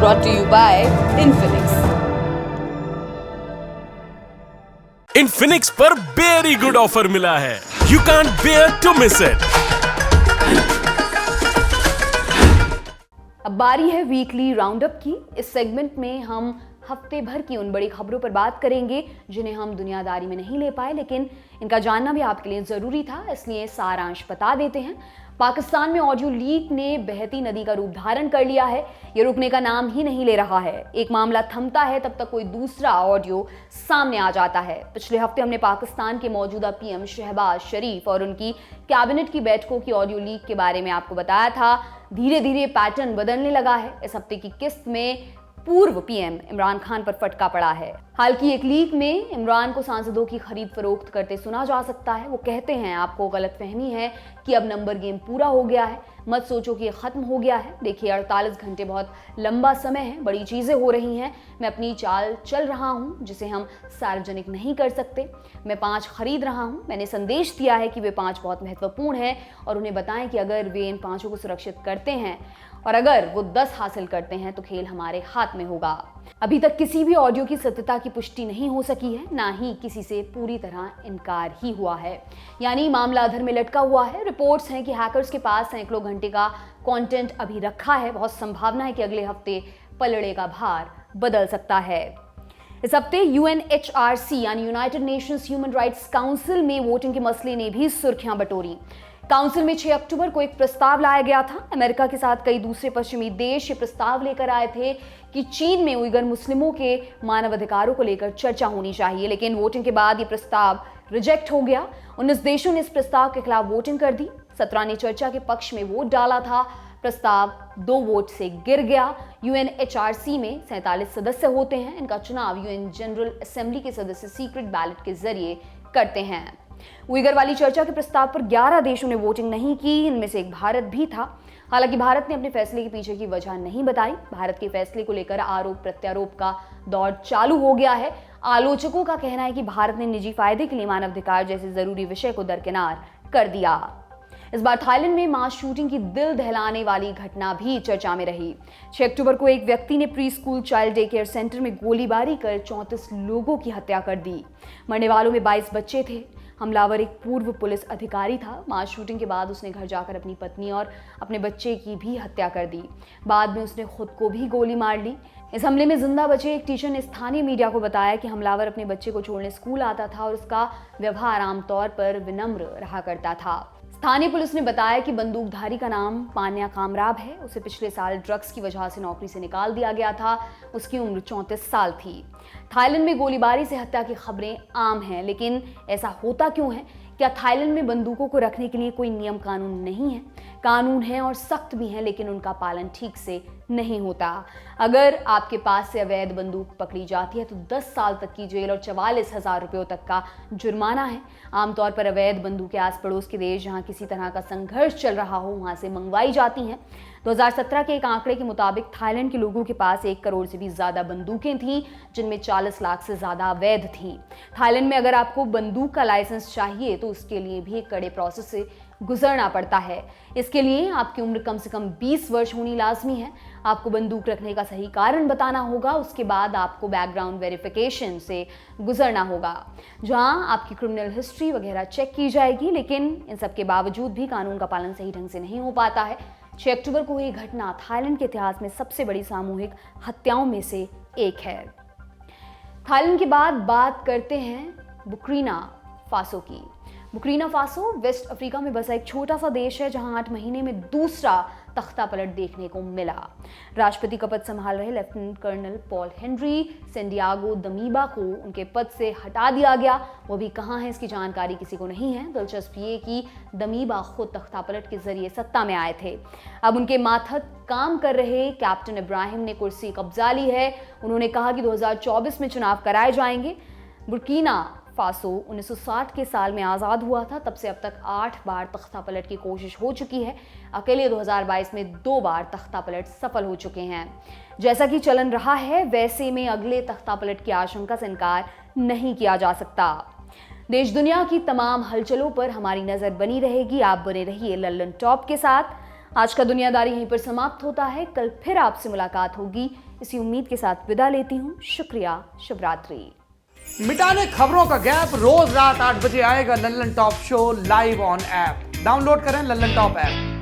brought to you by Infinix. Infinix पर very good offer मिला है, you can't bear to miss it. अब बारी है वीकली राउंडअप की। इस सेगमेंट में हम हफ्ते भर की उन बड़ी खबरों पर बात करेंगे जिन्हें हम दुनियादारी में नहीं ले पाए, लेकिन इनका जानना भी आपके लिए जरूरी था, इसलिए सारांश बता देते हैं। पाकिस्तान में ऑडियो लीक ने बहती नदी का रूप धारण कर लिया है। ये रुकने का नाम ही नहीं ले रहा है। एक मामला थमता है तब तक कोई दूसरा ऑडियो सामने आ जाता है। पिछले हफ्ते हमने पाकिस्तान के मौजूदा पीएम शहबाज शरीफ और उनकी कैबिनेट की बैठकों की ऑडियो लीक के बारे में आपको बताया था। धीरे धीरे पैटर्न बदलने लगा है। इस हफ्ते की किस्त में पूर्व पीएम इमरान खान पर फटका पड़ा है। हाल की एक लीक में इमरान को सांसदों की खरीद फरोख्त करते सुना जा सकता है। वो कहते हैं आपको गलतफहमी है कि अब नंबर गेम पूरा हो गया है, मत सोचो कि ये खत्म हो गया है। देखिए 48 घंटे बहुत लंबा समय है, बड़ी चीजें हो रही हैं। मैं अपनी चाल चल रहा हूं जिसे हम सार्वजनिक नहीं कर सकते। मैं 5 खरीद रहा हूं। मैंने संदेश दिया है कि वे 5 बहुत महत्वपूर्ण हैं और उन्हें बताएं कि अगर वे इन 5 को सुरक्षित करते हैं और अगर वो 10 हासिल करते हैं तो खेल हमारे हाथ में होगा। अभी तक किसी भी ऑडियो की सत्यता की पुष्टि नहीं हो सकी है, ना ही किसी से पूरी तरह इनकार ही हुआ है, यानी मामला अधर में लटका हुआ है। रिपोर्ट्स हैं कि हैकर्स के पास सैकड़ों घंटे का कंटेंट अभी रखा है। बहुत संभावना है कि अगले हफ्ते पलड़े का भार बदल सकता है। इस हफ्ते UNHRC यानी United Nations human rights council में वोटिंग के मसले ने भी सुर्खियां बटोरी। काउंसिल में 6 अक्टूबर को एक प्रस्ताव लाया गया था। अमेरिका के साथ कई दूसरे पश्चिमी देश ये प्रस्ताव लेकर आए थे कि चीन में उइगर मुस्लिमों के मानवाधिकारों को लेकर चर्चा होनी चाहिए, लेकिन वोटिंग के बाद ये प्रस्ताव रिजेक्ट हो गया। 19 देशों ने इस प्रस्ताव के खिलाफ वोटिंग कर दी। 17 ने चर्चा के पक्ष में वोट डाला था। प्रस्ताव 2 वोट से गिर गया। UNHRC में 47 सदस्य होते हैं। इनका चुनाव UN जनरल असेंबली के सदस्य सीक्रेट बैलेट के जरिए करते हैं। उइगर वाली चर्चा के प्रस्ताव पर 11 देशों ने वोटिंग नहीं की, इनमें से एक भारत भी था। हालांकि भारत ने अपने फैसले के पीछे की वजह नहीं बताई। भारत के फैसले को लेकर आरोप प्रत्यारोप का दौर चालू हो गया है। आलोचकों का कहना है कि भारत ने निजी फायदे के लिए मानवाधिकार जैसे जरूरी विषय को दरकिनार कर दिया। इस बार थाईलैंड में मास शूटिंग की दिल दहलाने वाली घटना भी चर्चा में रही। 6 अक्टूबर को एक व्यक्ति ने pre school child day care centre में गोलीबारी कर 34 लोगों की हत्या कर दी। मरने वालों में 22 बच्चे थे। हमलावर एक पूर्व पुलिस अधिकारी था। मास शूटिंग के बाद उसने घर जाकर अपनी पत्नी और अपने बच्चे की भी हत्या कर दी। बाद में उसने खुद को भी गोली मार ली। इस हमले में जिंदा बचे एक टीचर ने स्थानीय मीडिया को बताया कि हमलावर अपने बच्चे को छोड़ने स्कूल आता था और उसका व्यवहार आमतौर पर विनम्र रहा करता था। स्थानीय पुलिस ने बताया कि बंदूकधारी का नाम पान्या कामराब है। उसे पिछले साल ड्रग्स की वजह से नौकरी से निकाल दिया गया था। उसकी उम्र 34 साल थी। थाईलैंड में गोलीबारी से हत्या की खबरें आम हैं, लेकिन ऐसा होता क्यों है? क्या थाईलैंड में बंदूकों को रखने के लिए कोई नियम कानून नहीं है? कानून है और सख्त भी हैं, लेकिन उनका पालन ठीक से नहीं होता। अगर आपके पास से अवैध बंदूक पकड़ी जाती है तो 10 साल तक की जेल और 44,000 रुपयों तक का जुर्माना है। आमतौर पर अवैध बंदूकें आस पड़ोस के देश जहां किसी तरह का संघर्ष चल रहा हो वहां से मंगवाई जाती हैं। 2017 के एक आंकड़े के मुताबिक थाईलैंड के लोगों के पास 1 करोड़ से भी ज्यादा बंदूकें थीं, जिनमें 40 लाख से ज्यादा अवैध थीं। थाईलैंड में अगर आपको बंदूक का लाइसेंस चाहिए तो उसके लिए भी एक कड़े प्रोसेस से गुजरना पड़ता है। इसके लिए आपकी उम्र कम से कम 20 वर्ष होनी लाजमी है। आपको बंदूक रखने का सही कारण बताना होगा। उसके बाद आपको बैकग्राउंड वेरिफिकेशन से गुजरना होगा, जहां आपकी क्रिमिनल हिस्ट्री वगैरह चेक की जाएगी। लेकिन इन सब के बावजूद भी कानून का पालन सही ढंग से नहीं हो पाता है। 6 अक्टूबर को हुई घटना थाईलैंड के इतिहास में सबसे बड़ी सामूहिक हत्याओं में से एक है। थाईलैंड के बाद बात करते हैं बुर्किना फासो की। बुर्किना फासो वेस्ट अफ्रीका में बसा एक छोटा सा देश है, जहां 8 महीने में दूसरा तख्ता पलट देखने को मिला। राष्ट्रपति का पद संभाल रहे lieutenant colonel Paul Henry Sandaogo Damiba को उनके पद से हटा दिया गया। वो भी कहां है इसकी जानकारी किसी को नहीं है। दिलचस्प ये कि दमीबा खुद तख्ता पलट के जरिए सत्ता में आए थे। अब उनके मातहत काम कर रहे कैप्टन इब्राहिम ने कुर्सी कब्जा ली है। उन्होंने कहा कि 2024 में चुनाव कराए जाएंगे। बुर्किना फासो 1960 के साल में आज़ाद हुआ था। तब से अब तक 8 बार तख्ता पलट की कोशिश हो चुकी है। अकेले 2022 में 2 बार तख्ता पलट सफल हो चुके हैं। जैसा कि चलन रहा है वैसे में अगले तख्ता पलट की आशंका से इनकार नहीं किया जा सकता। देश दुनिया की तमाम हलचलों पर हमारी नजर बनी रहेगी। आप बने रहिए लल्लन टॉप के साथ। आज का दुनियादारी यहीं पर समाप्त होता है। कल फिर आपसे मुलाकात होगी, इसी उम्मीद के साथ विदा लेती हूँ। शुक्रिया, शुभ रात्रि। मिटाने खबरों का गैप रोज रात 8 बजे आएगा Lallan top show live on app. Download करें लल्लन टॉप ऐप।